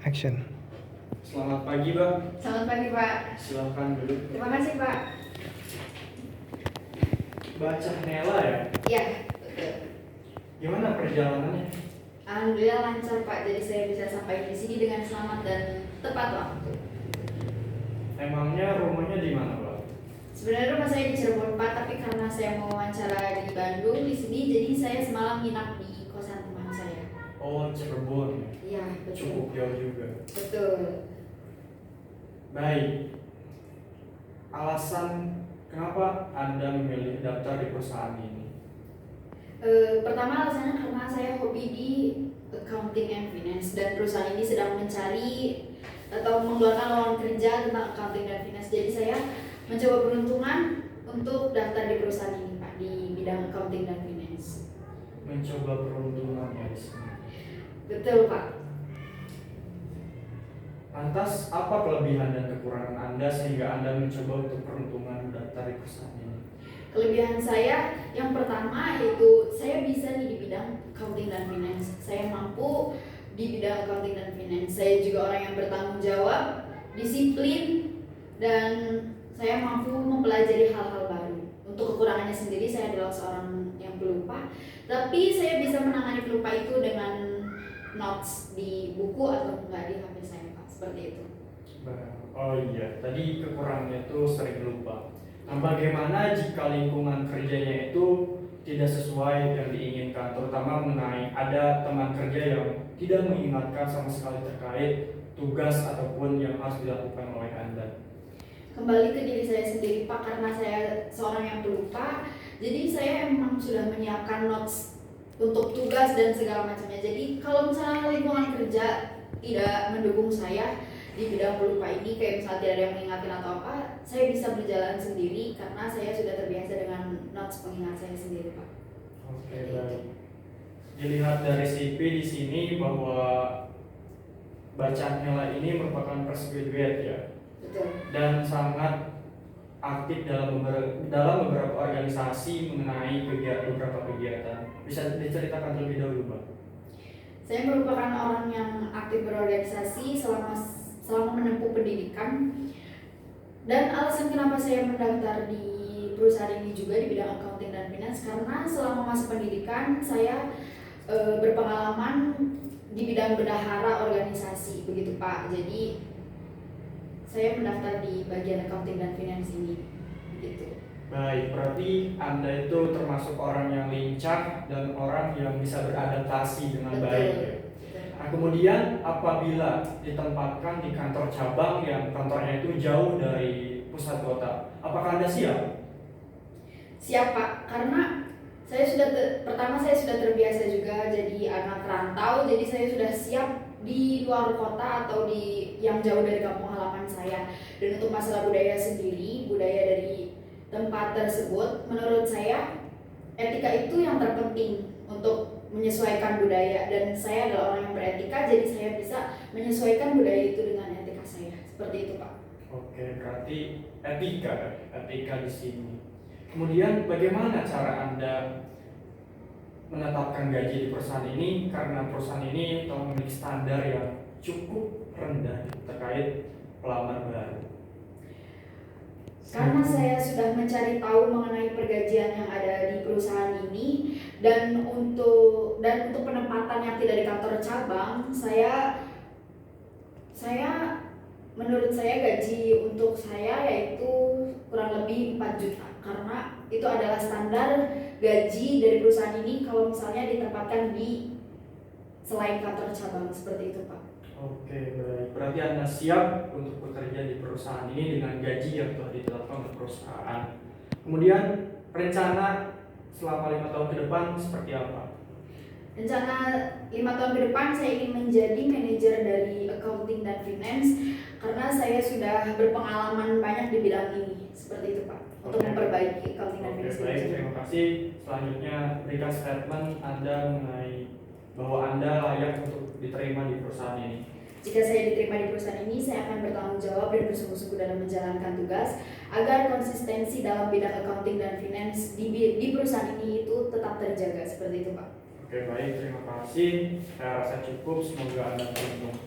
Action. Selamat pagi, Pak. Selamat pagi, Pak. Silakan duduk. Terima kasih, Pak. Baca Nela ya? Iya, betul. Gimana perjalanannya? Alhamdulillah lancar, Pak. Jadi saya bisa sampai di sini dengan selamat dan tepat waktu. Emangnya rumahnya di mana, Pak? Sebenarnya rumah saya di Cirebon, Pak, tapi karena saya mau wawancara di Bandung di sini, jadi saya semalam nginap di kosan teman saya. Oh, Cirebon. Iya, betul. Cukup jauh juga. Betul. Baik. Alasan kenapa Anda memilih daftar di perusahaan ini? Pertama alasannya karena saya hobi di accounting and finance dan perusahaan ini sedang mencari atau mengeluarkan lowongan kerja tentang accounting dan finance. Jadi saya mencoba peruntungan untuk daftar di perusahaan ini, Pak, di bidang accounting dan finance. Mencoba peruntungan ya di sini. Betul, Pak. Lantas, apa kelebihan dan kekurangan Anda sehingga Anda mencoba untuk peruntungan daftar di perusahaan ini? Kelebihan saya yang pertama yaitu saya bisa nih di bidang accounting dan finance. Saya mampu di bidang accounting dan finance. Saya juga orang yang bertanggung jawab, disiplin, dan saya mampu mempelajari hal-hal baru. Untuk kekurangannya sendiri, saya adalah seorang yang pelupa, tapi saya bisa menangani pelupa itu dengan notes di buku atau enggak di HP saya, Pak. Seperti itu. Oh iya, tadi kekurangannya itu sering lupa. Nah, bagaimana jika lingkungan kerjanya itu tidak sesuai yang diinginkan, terutama mengenai ada teman kerja yang tidak mengingatkan sama sekali terkait tugas ataupun yang harus dilakukan oleh Anda? Kembali ke diri saya sendiri, Pak, karena saya seorang yang pelupa, jadi saya emang sudah menyiapkan notes untuk tugas dan segala macamnya. Jadi kalau misalnya lingkungan kerja tidak mendukung saya di bidang pelupa ini, kayak misalnya tidak ada yang mengingatkan atau apa, saya bisa berjalan sendiri karena saya sudah terbiasa dengan notes pengingat saya sendiri, Pak. Oke, baik. Dilihat dari CV di sini bahwa bacaan Nela ini merupakan postgraduate ya. Betul. Dan sangat aktif dalam beberapa organisasi mengenai beberapa kegiatan. Bisa diceritakan terlebih dahulu, Pak? Saya merupakan orang yang aktif berorganisasi selama menempuh pendidikan, dan alasan kenapa saya mendaftar di perusahaan ini juga di bidang accounting dan finance karena selama masa pendidikan saya berpengalaman di bidang bendahara organisasi, begitu, Pak. Jadi saya mendaftar di bagian accounting dan finance ini, gitu. Baik, berarti Anda itu termasuk orang yang lincah dan orang yang bisa beradaptasi dengan Betul. baik ya. Nah, kemudian apabila ditempatkan di kantor cabang yang kantornya itu jauh dari pusat kota, apakah Anda siap? Siap, Pak, karena pertama saya sudah terbiasa juga jadi anak rantau, jadi saya sudah siap di luar kota atau di yang jauh dari kampung halaman saya. Dan untuk masalah budaya sendiri, budaya dari tempat tersebut, menurut saya etika itu yang terpenting untuk menyesuaikan budaya, dan saya adalah orang yang beretika, jadi saya bisa menyesuaikan budaya itu dengan etika saya. Seperti itu, Pak. Oke, berarti etika di sini. Kemudian bagaimana cara Anda menetapkan gaji di perusahaan ini, karena perusahaan ini telah memiliki standar yang cukup rendah terkait pelamar baru? Karena saya sudah mencari tahu mengenai pergajian yang ada di perusahaan ini, dan untuk penempatan yang tidak di kantor cabang, menurut saya gaji untuk saya yaitu kurang lebih 4 juta, karena itu adalah standar gaji dari perusahaan ini kalau misalnya ditempatkan di selain kantor cabang, seperti itu, Pak. Oke, baik. Berarti Anda siap untuk bekerja di perusahaan ini dengan gaji yang telah ditetapkan oleh perusahaan. Kemudian rencana selama 5 tahun ke depan seperti apa? Rencana 5 tahun ke depan saya ingin menjadi manajer dari accounting dan finance karena saya sudah berpengalaman banyak di bidang ini, seperti itu, Pak, untuk memperbaiki accounting dan finance. Baik, terima kasih. Selanjutnya berikan statement Anda mengenai bahwa Anda layak untuk diterima di perusahaan ini. Jika saya diterima di perusahaan ini, saya akan bertanggung jawab dan bersungguh-sungguh dalam menjalankan tugas agar konsistensi dalam bidang accounting dan finance di perusahaan ini itu tetap terjaga, seperti itu, Pak. Oke, baik, terima kasih. Saya rasa cukup, semoga Anda beruntung.